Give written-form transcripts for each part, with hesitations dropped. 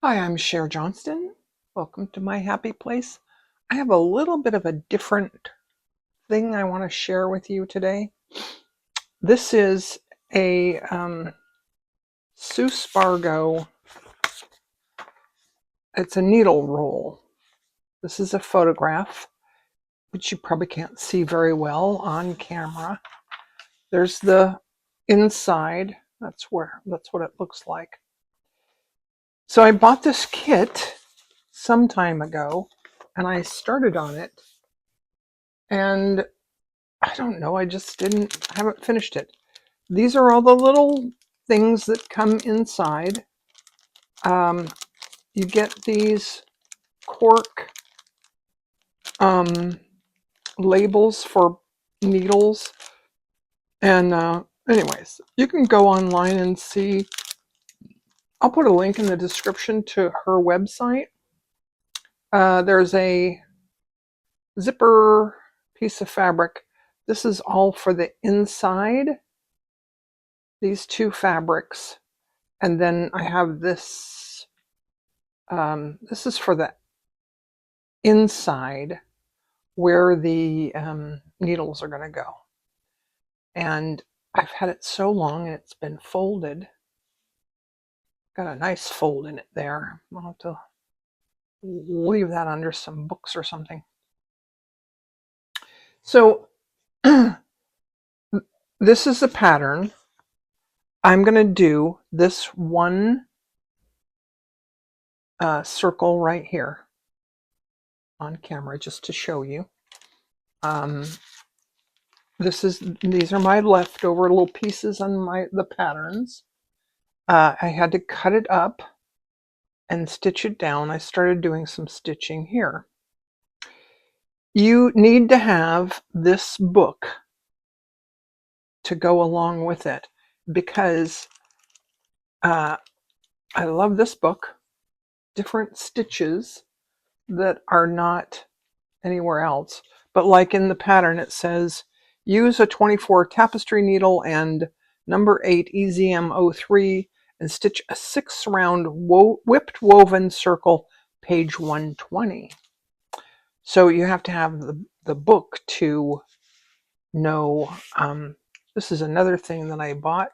Hi, I'm Cher Johnston. Welcome to my happy place. I have a little bit of a different thing I want to share with you today. This is a Sue Spargo. It's a needle roll. This is a photograph, which you probably can't see very well on camera. There's the inside. That's what it looks like. So I bought this kit some time ago, and I started on it, and I don't know, I haven't finished it. These are all the little things that come inside. Um, you get these cork um, labels for needles. And anyways, you can go online and see. I'll put a link in the description to her website. There's a zipper piece of fabric. This is all for the inside, these two fabrics. And then I have this. This is for the inside where the needles are going to go. And I've had it so long and it's been folded. Got a nice fold in it there. I'll have to leave that under some books or something. So this is the pattern. I'm going to do this one circle right here on camera just to show you. These are my leftover little pieces on the patterns. I had to cut it up and stitch it down. I started doing some stitching here. You need to have this book to go along with it because I love this book. Different stitches that are not anywhere else. But like in the pattern, it says, use a 24 tapestry needle and number 8 EZM03 and stitch a 6 round whipped woven circle, page 120. So you have to have the book to know. This is another thing that I bought.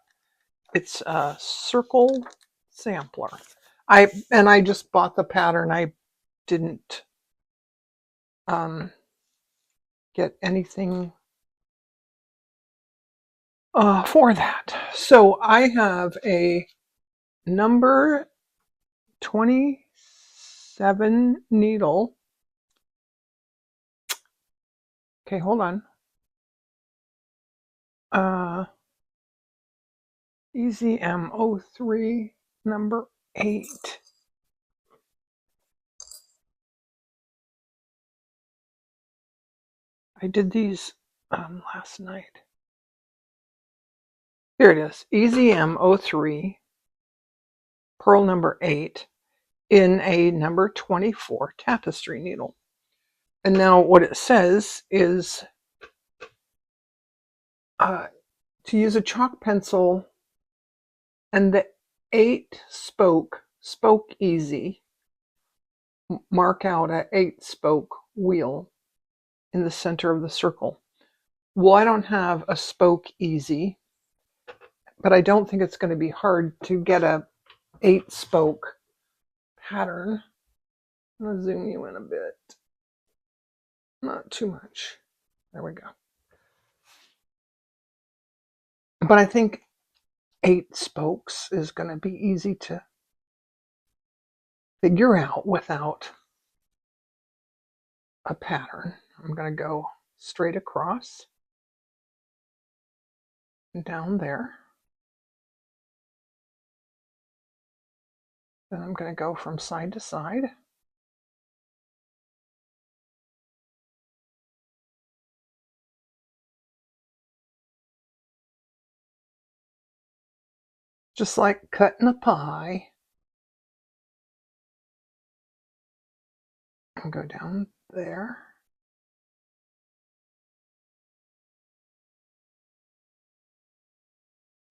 It's a circle sampler. I just bought the pattern. I didn't get anything for that. So I have a number 27 needle. Okay, hold on. EZM03 number 8. I did these last night. Here it is, EZM03, pearl number 8, in a number 24 tapestry needle. And now what it says is to use a chalk pencil and the 8 spoke easy, mark out a 8 spoke wheel in the center of the circle. Well, I don't have a spoke easy, but I don't think it's going to be hard to get a 8 spoke pattern. I'm going to zoom you in a bit. Not too much. There we go. But I think 8 spokes is going to be easy to figure out without a pattern. I'm going to go straight across down there. Then I'm going to go from side to side. Just like cutting a pie. I'll go down there.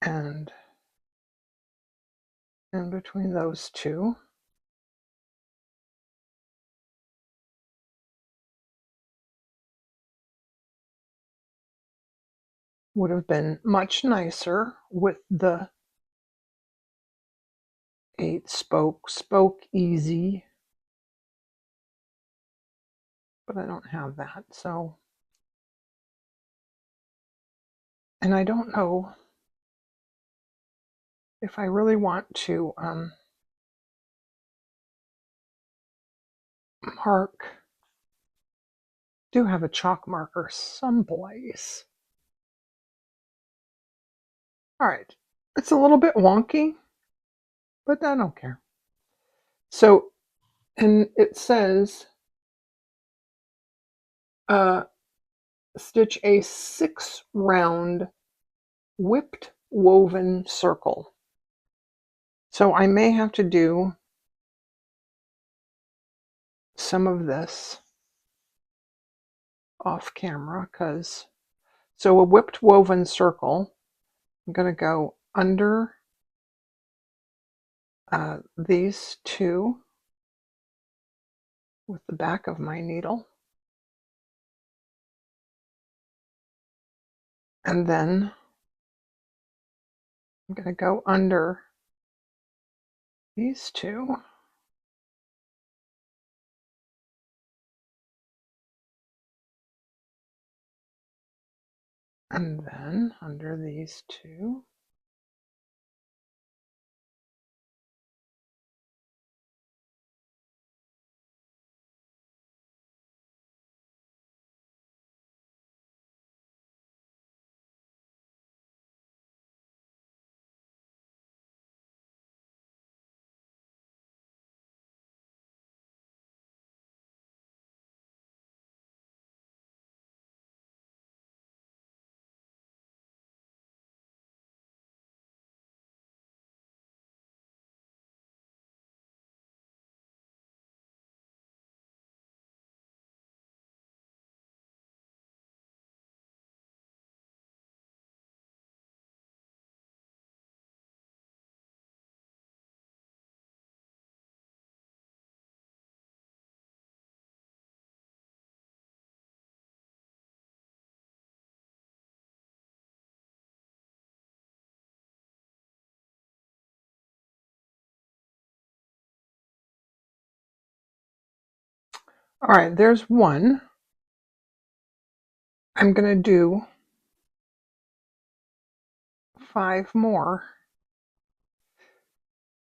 And in between those two. would have been much nicer with the 8 spoke easy, but I don't have that. So, and I don't know if I really want to mark. Do have a chalk marker someplace. All right, it's a little bit wonky, but I don't care. So, and it says stitch a 6-round whipped woven circle. So I may have to do some of this off camera because, so a whipped woven circle, I'm going to go under these two with the back of my needle, and then I'm going to go under these two, and then under these two. All right, there's one. I'm going to do 5 more,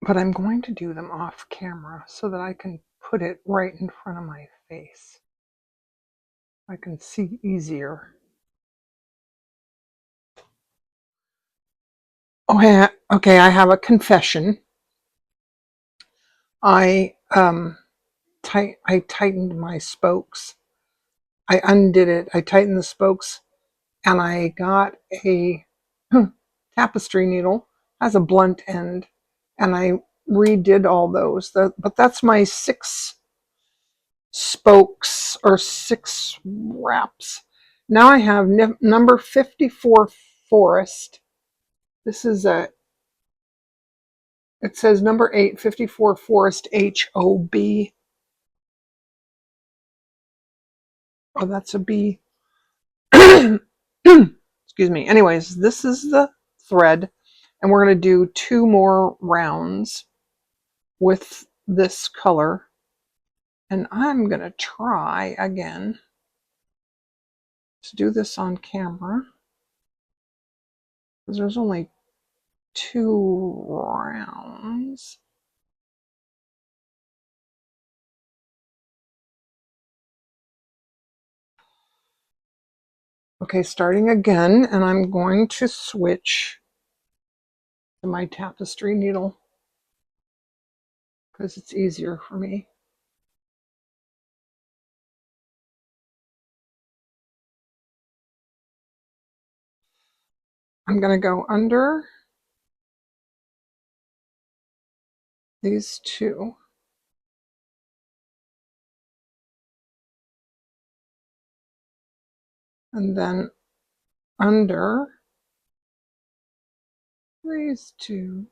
but I'm going to do them off camera so that I can put it right in front of my face. I can see easier. Okay, I have a confession. I I tightened my spokes. I undid it. I tightened the spokes, and I got a tapestry needle, has a blunt end, and I redid all those. But that's my 6 spokes or 6 wraps. Now I have number 54 forest. This is it says number 8, 54 forest HOB. Oh, that's a B. Excuse me. Anyways, this is the thread, and we're going to do 2 more rounds with this color. And I'm going to try again to do this on camera because there's only 2 rounds. Okay, starting again, and I'm going to switch to my tapestry needle because it's easier for me. I'm going to go under these 2. And then under these 2.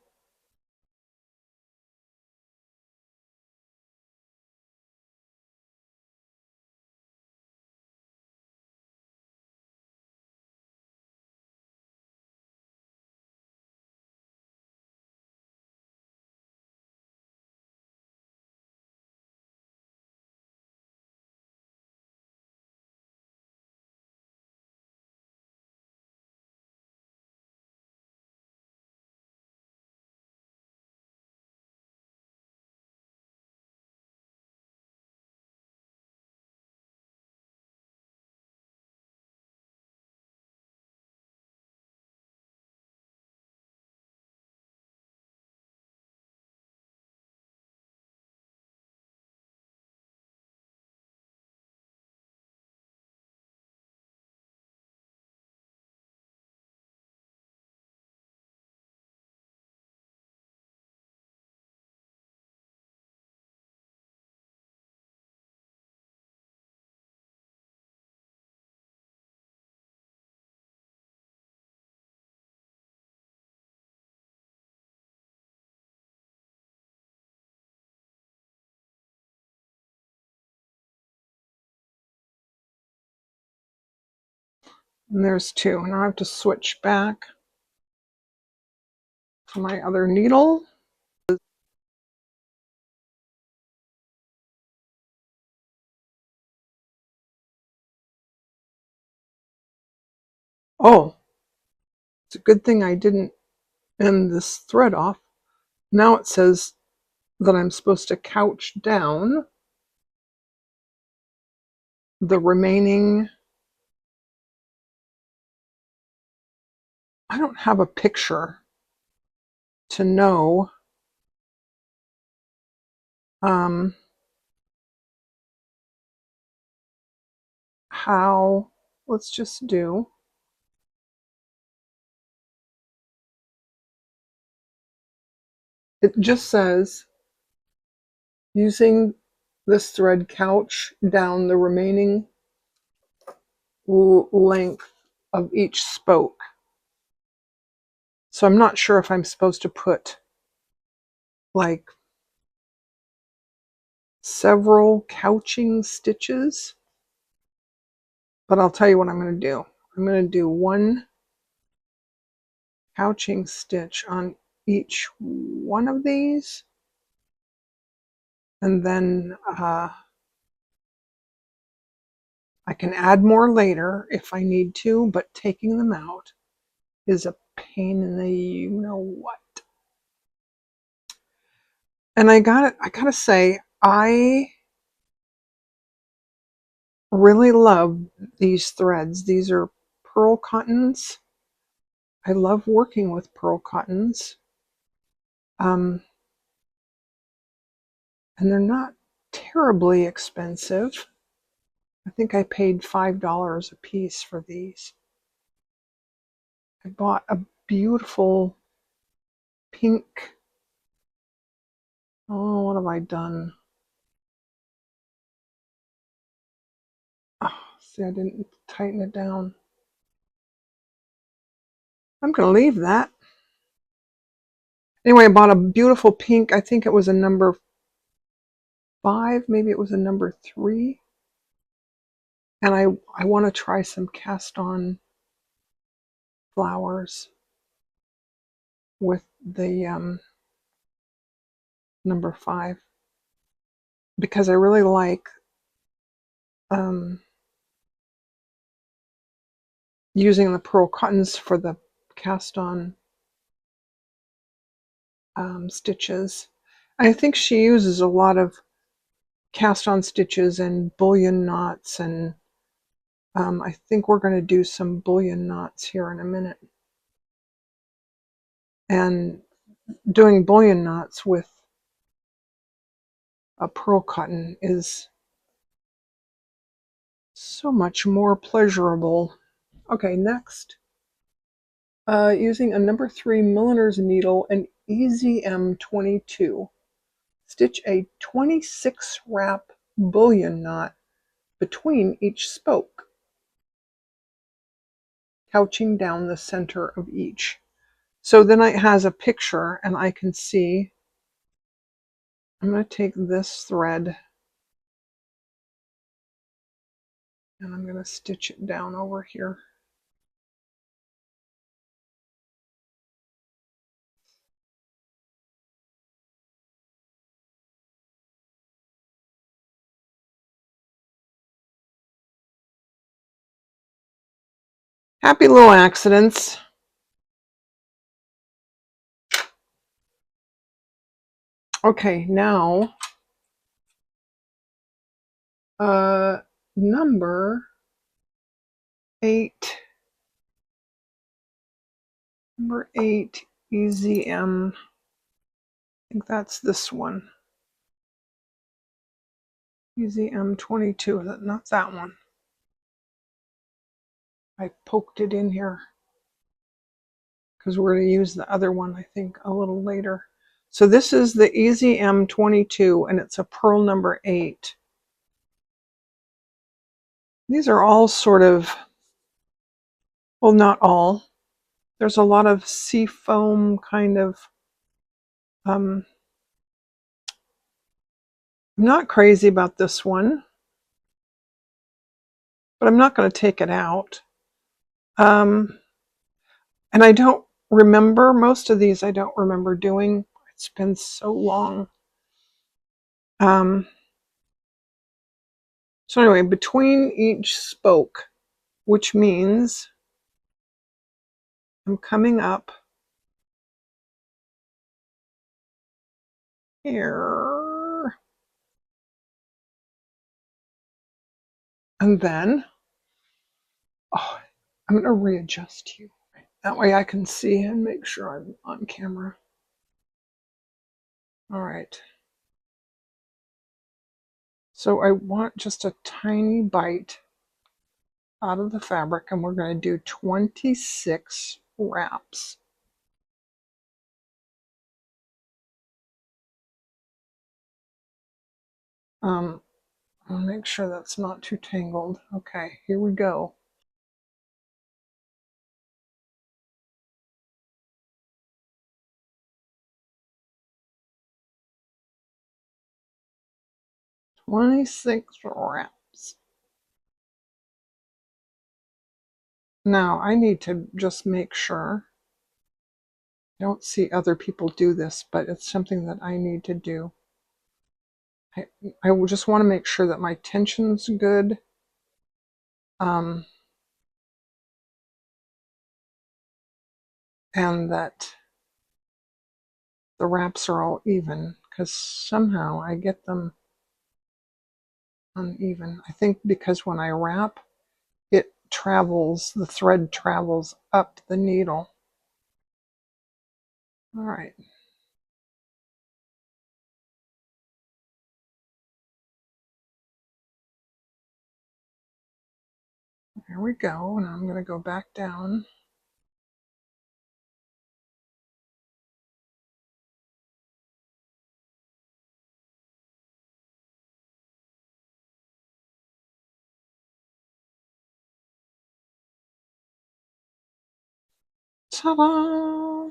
And there's two. Now I have to switch back to my other needle. Oh, it's a good thing I didn't end this thread off. Now it says that I'm supposed to couch down the remaining. I don't have a picture to know how. Let's just do. It just says using this thread, couch down the remaining length of each spoke. So I'm not sure if I'm supposed to put like several couching stitches, but I'll tell you what I'm going to do. I'm going to do one couching stitch on each one of these, and then I can add more later if I need to, but taking them out is a pain in the you know what. And I gotta say, I really love these threads. These are pearl cottons. I love working with pearl cottons. And they're not terribly expensive. I think I paid $5 a piece for these. I bought a beautiful pink. Oh, what have I done? Oh, see, I didn't tighten it down. I'm going to leave that. Anyway, I bought a beautiful pink. I think it was a number 5. Maybe it was a number 3. And I want to try some cast on flowers with the number 5 because I really like using the pearl cottons for the cast on stitches. I think she uses a lot of cast on stitches and bullion knots, and I think we're going to do some bullion knots here in a minute. And doing bullion knots with a pearl cotton is so much more pleasurable. Okay, next. Using a number 3 milliner's needle and Easy M22. Stitch a 26 wrap bullion knot between each spoke, couching down the center of each. So then it has a picture and I can see. I'm going to take this thread and I'm going to stitch it down over here. Happy little accidents. Okay, now number 8. Number 8, Easy M. I think that's this one. Easy M22, not that one. I poked it in here because we're going to use the other one, I think, a little later. So this is the Easy M22, and it's a pearl number 8. These are all sort of, well, not all. There's a lot of sea foam kind of, I'm not crazy about this one, but I'm not going to take it out. And I don't remember, most of these I don't remember doing. It's been so long. So anyway, between each spoke, which means I'm coming up here, and then I'm going to readjust you. That way I can see and make sure I'm on camera. All right. So I want just a tiny bite out of the fabric, and we're going to do 26 wraps. I'll make sure that's not too tangled. Okay, here we go. "26 wraps." Now I need to just make sure. I don't see other people do this, but it's something that I need to do. I just want to make sure that my tension's good. And that the wraps are all even, because somehow I get them uneven. I think because when I wrap, it travels, the thread travels up the needle. All right. There we go. And I'm going to go back down. Ta-da!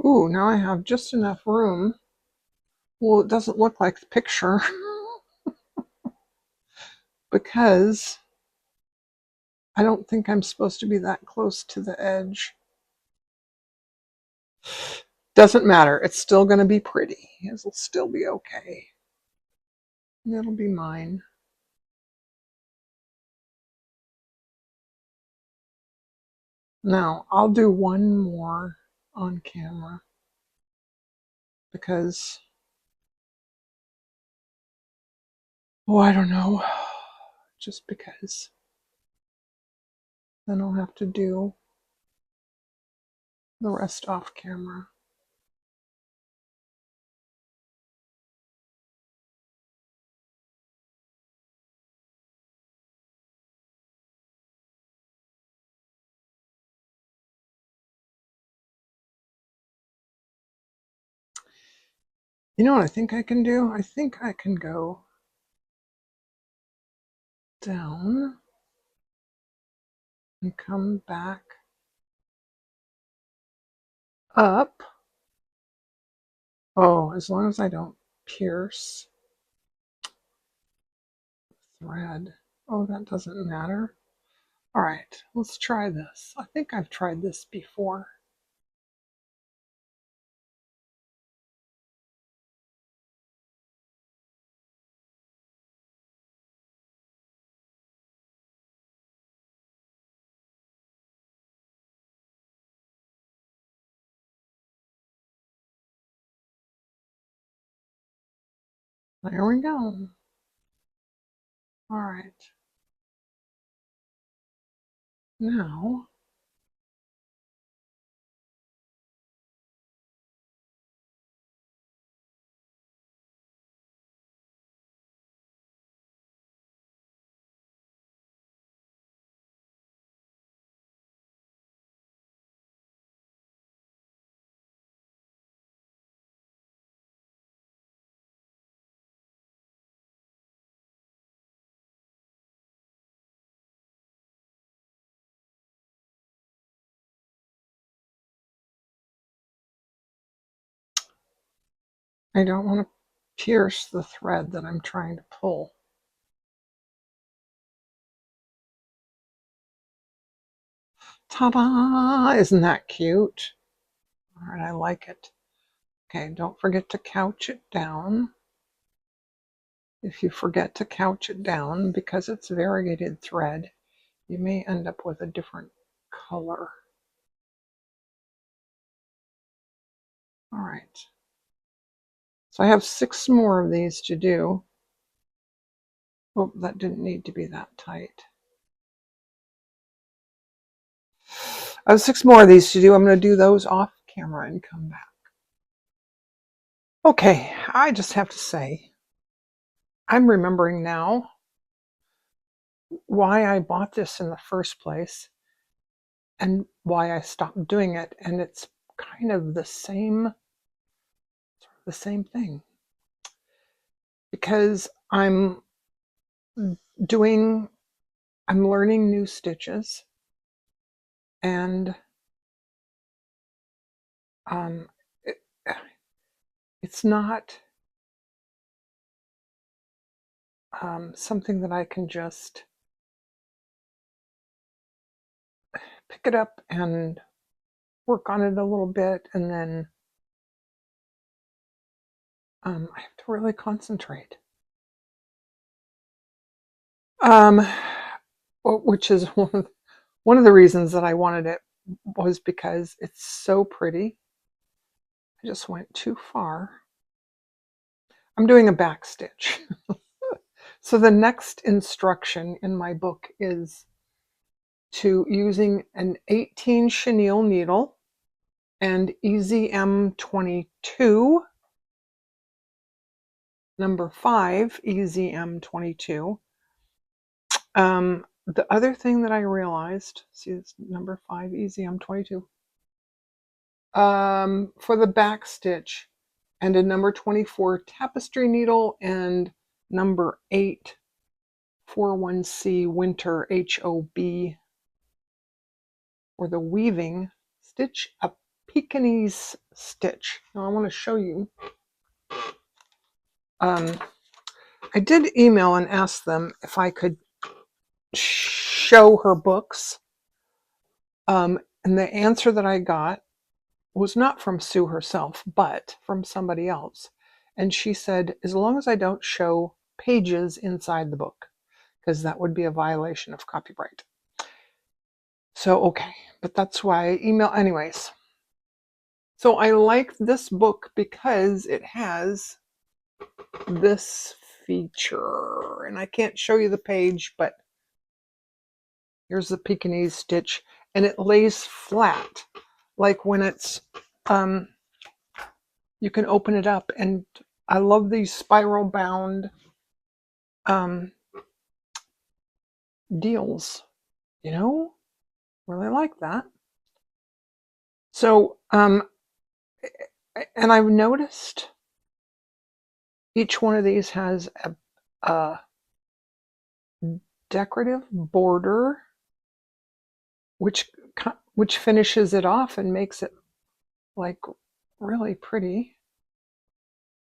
Ooh, now I have just enough room. Well, it doesn't look like the picture because I don't think I'm supposed to be that close to the edge. Doesn't matter. It's still going to be pretty. It'll still be okay. It'll be mine. Now, I'll do one more on camera because, oh, I don't know. Just because. Then I'll have to do the rest off camera. You know what I think I can do? I think I can go down and come back up. Oh, as long as I don't pierce the thread. Oh, that doesn't matter. All right, let's try this. I think I've tried this before. There we go. All right. Now, I don't want to pierce the thread that I'm trying to pull. Ta-da! Isn't that cute? All right, I like it. Okay, don't forget to couch it down. If you forget to couch it down, because it's variegated thread, you may end up with a different color. All right. So I have 6 more of these to do. Oh, that didn't need to be that tight. I have 6 more of these to do. I'm going to do those off camera and come back. Okay, I just have to say, I'm remembering now why I bought this in the first place and why I stopped doing it. And it's kind of the same thing. Because I'm learning new stitches, and it, it's not something that I can just pick it up and work on it a little bit, and then I have to really concentrate. Which is one of the reasons that I wanted it, was because it's so pretty. I just went too far. I'm doing a back stitch. So the next instruction in my book is to using an 18 chenille needle and EZM22, number 5 EZM22. The other thing that I realized, see, it's number 5 EZM22, for the back stitch, and a number 24 tapestry needle, and number 8 41C winter HOB, or the weaving stitch, a Pekinese stitch. Now I want to show you. I did email and ask them if I could show her books. And the answer that I got was not from Sue herself, but from somebody else. And she said, as long as I don't show pages inside the book, because that would be a violation of copyright. So, okay, but that's why I email anyways. So I like this book because it has this feature, and I can't show you the page, but here's the Pekinese stitch, and it lays flat, like when it's you can open it up. And I love these spiral bound deals, really like that. So and I've noticed each one of these has a decorative border, which finishes it off and makes it like really pretty.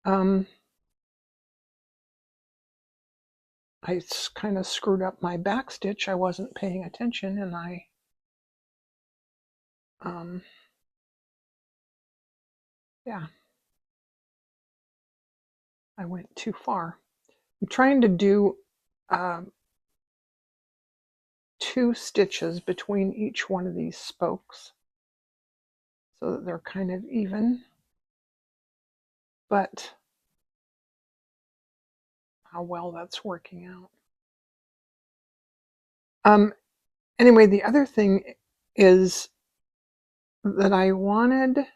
I kind of screwed up my back stitch. I wasn't paying attention, and I yeah, I went too far. I'm trying to do 2 stitches between each one of these spokes so that they're kind of even, but how well that's working out. Anyway, the other thing is that I wanted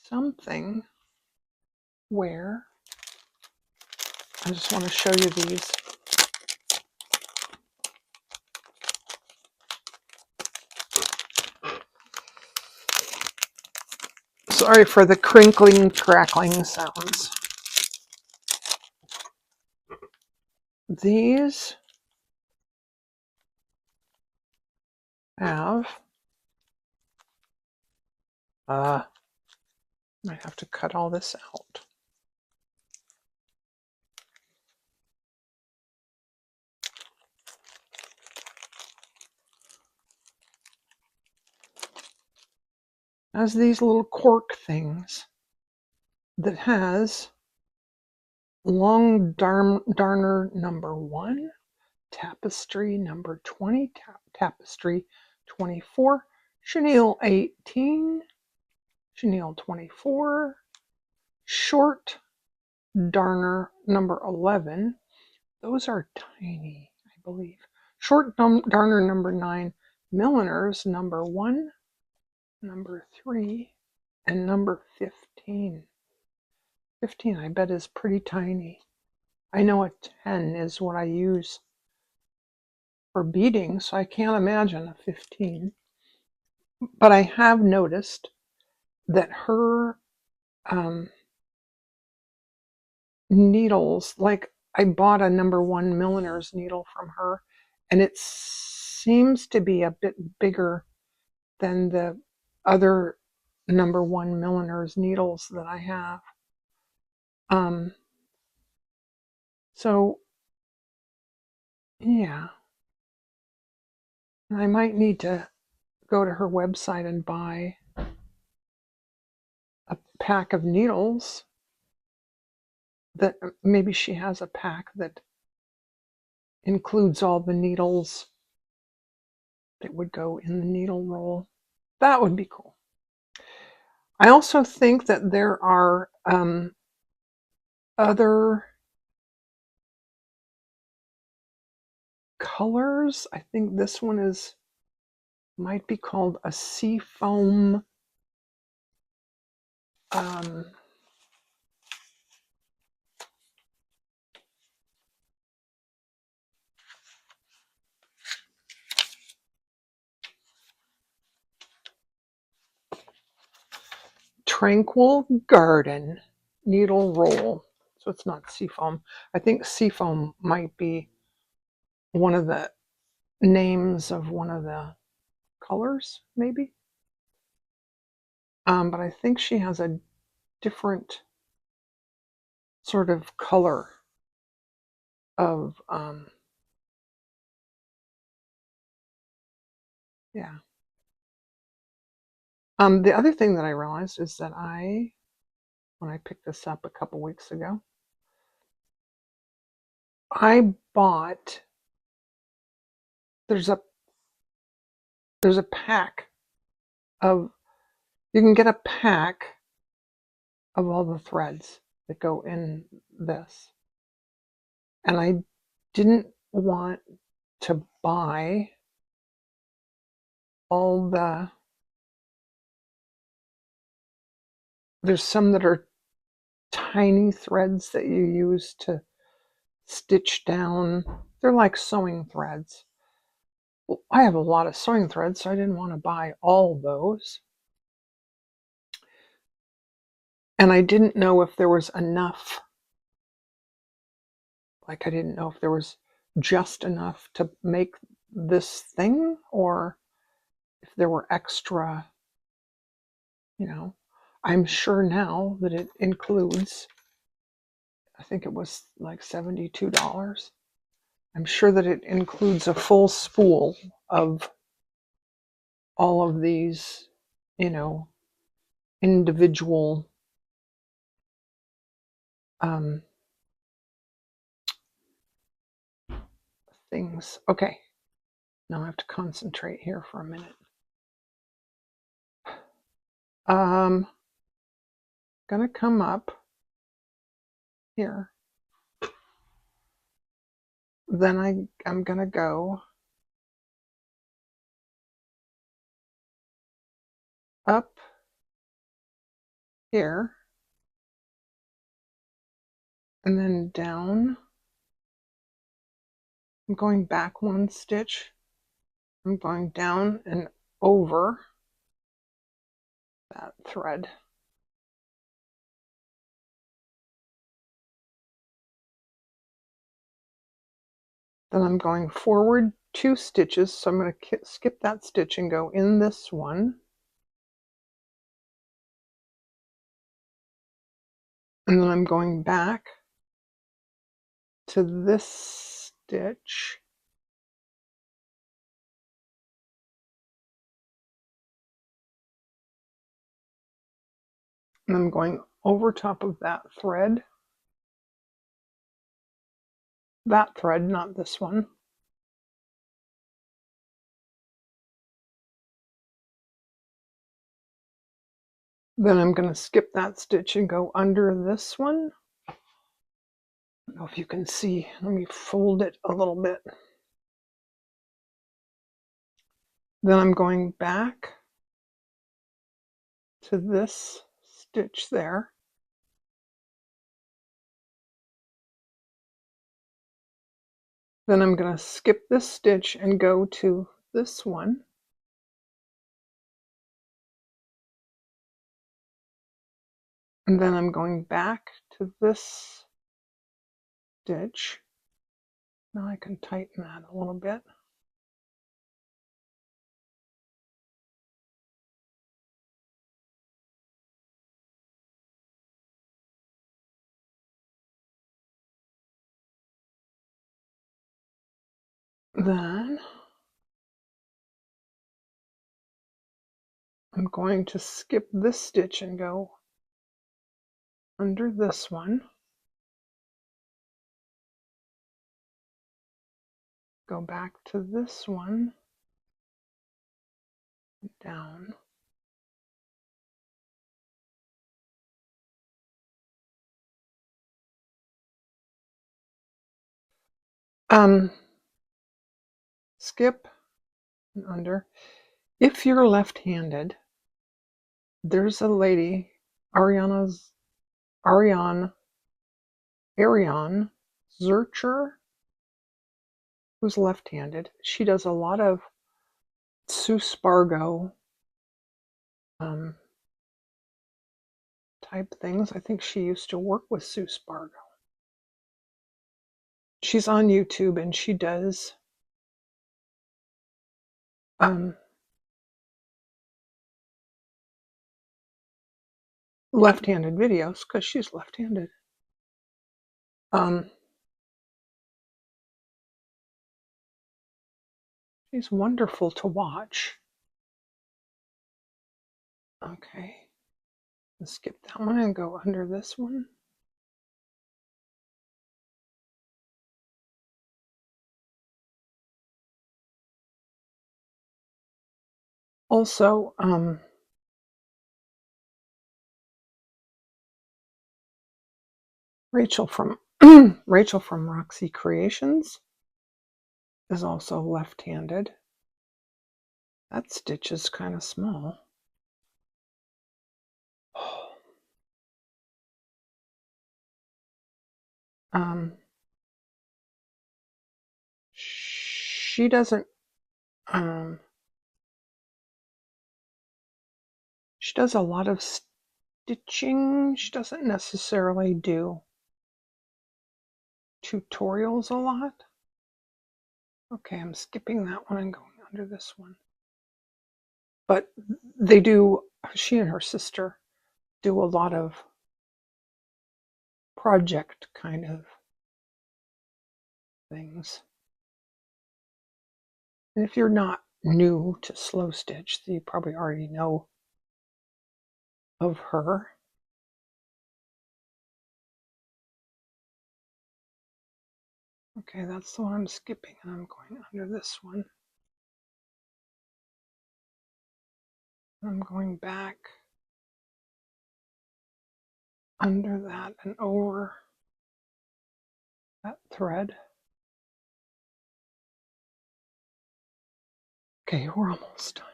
something where I just want to show you these. Sorry for the crinkling, crackling sounds. These have I have to cut all this out. has these little cork things that has long darner number 1, tapestry number 20, tapestry 24, chenille 18, chenille 24, short darner number 11. Those are tiny, I believe. Short darner number 9, milliners number 1, number 3, and number 15. 15, I bet, is pretty tiny. I know a 10 is what I use for beading, so I can't imagine a 15. But I have noticed that her needles, like I bought a number 1 milliner's needle from her, and it seems to be a bit bigger than the other number 1 milliner's needles that I have. So yeah, I might need to go to her website and buy a pack of needles. That maybe she has a pack that includes all the needles that would go in the needle roll. That would be cool. I also think that there are other colors. I think this one might be called a sea foam. Tranquil Garden Needle Roll. So it's not seafoam. I think seafoam might be one of the names of one of the colors, maybe. But I think she has a different sort of color of, yeah. The other thing that I realized is that when I picked this up a couple weeks ago, I bought, there's a pack of, you can get a pack of all the threads that go in this. And I didn't want to buy all there's some that are tiny threads that you use to stitch down. They're like sewing threads. Well, I have a lot of sewing threads, so I didn't want to buy all those. And I didn't know if there was enough. Like, I didn't know if there was just enough to make this thing, or if there were extra, I'm sure now that it includes, I think it was like $72. I'm sure that it includes a full spool of all of these, individual things. Okay, now I have to concentrate here for a minute. Gonna come up here. Then I'm gonna go up here and then down. I'm going back 1 stitch. I'm going down and over that thread. Then I'm going forward 2 stitches, so I'm going to skip that stitch and go in this one. And then I'm going back to this stitch. And I'm going over top of that thread, not this one. Then I'm going to skip that stitch and go under this one. I don't know if you can see. Let me fold it a little bit. Then I'm going back to this stitch there. Then I'm going to skip this stitch and go to this one. And then I'm going back to this stitch. Now I can tighten that a little bit. Then I'm going to skip this stitch and go under this one. Go back to this one, down. Skip and under. If you're left-handed, there's a lady, Ariane Zurcher, who's left-handed. She does a lot of Sue Spargo type things. I think she used to work with Sue Spargo. She's on YouTube and she does left-handed videos because she's left-handed. She's wonderful to watch. Okay, let's skip that one and go under this one. Also, Rachel from Roxy Creations is also left-handed. That stitch is kind of small. She doesn't. She does a lot of stitching. She doesn't necessarily do tutorials a lot. Okay, I'm skipping that one and going under this one. But they do, she and her sister do a lot of project kind of things. And if you're not new to slow stitch, you probably already know of her. Okay, that's the one I'm skipping, and I'm going under this one. I'm going back under that and over that thread. Okay, we're almost done.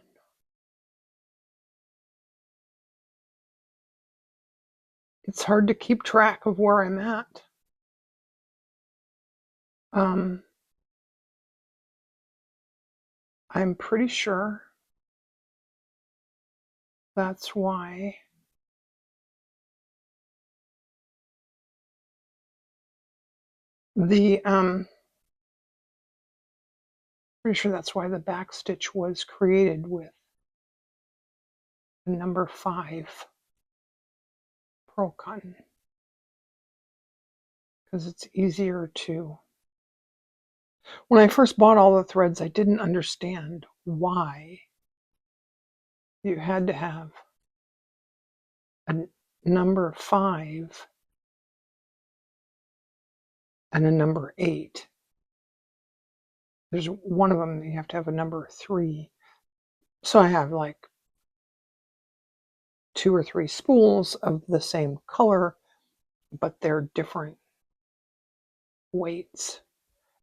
It's hard to keep track of where I'm at. I'm pretty sure that's why the pretty sure that's why the back stitch was created with the number 5 pearl cotton, because it's easier to. When I first bought all the threads, I didn't understand why you had to have number 5 and a number 8. There's one of them you have to have a number 3. So I have like 2 or 3 spools of the same color, but they're different weights.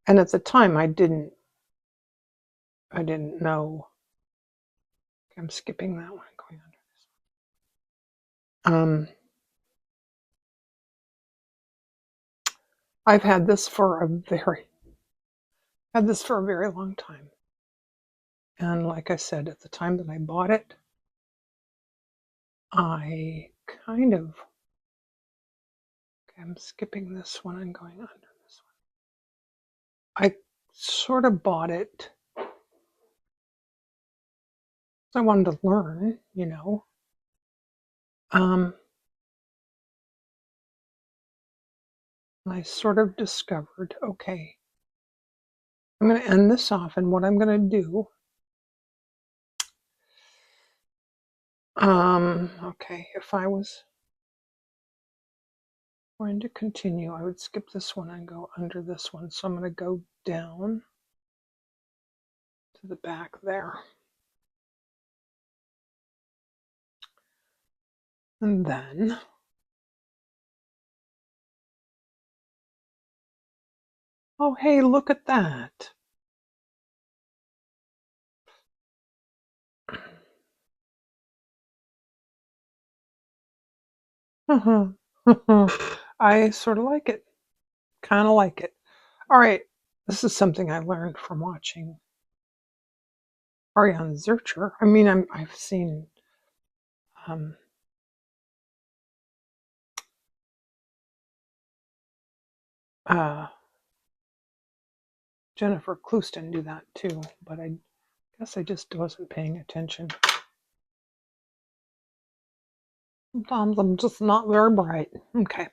And at the time I didn't know. I'm skipping that one, going under this one. I've had this for a very long time. And like I said, at the time that I bought it, I kind of, okay, I'm skipping this one and going under this one. I sort of bought it. I wanted to learn, you know. I sort of discovered, okay, I'm going to end this off, and what I'm going to do, okay, if I was going to continue, I would skip this one and go under this one. So I'm going to go down to the back there. And then oh, hey, look at that. I sort of like it. Kind of like it. All right. This is something I learned from watching Ariane Zurcher. I mean, I've seen Jennifer Clouston do that too, but I guess I just wasn't paying attention. Sometimes I'm just not very bright. Okay.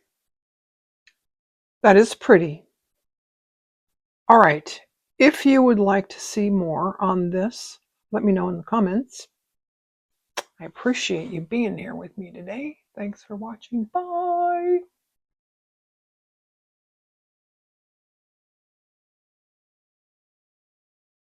That is pretty. All right. If you would like to see more on this, let me know in the comments. I appreciate you being here with me today. Thanks for watching. Bye.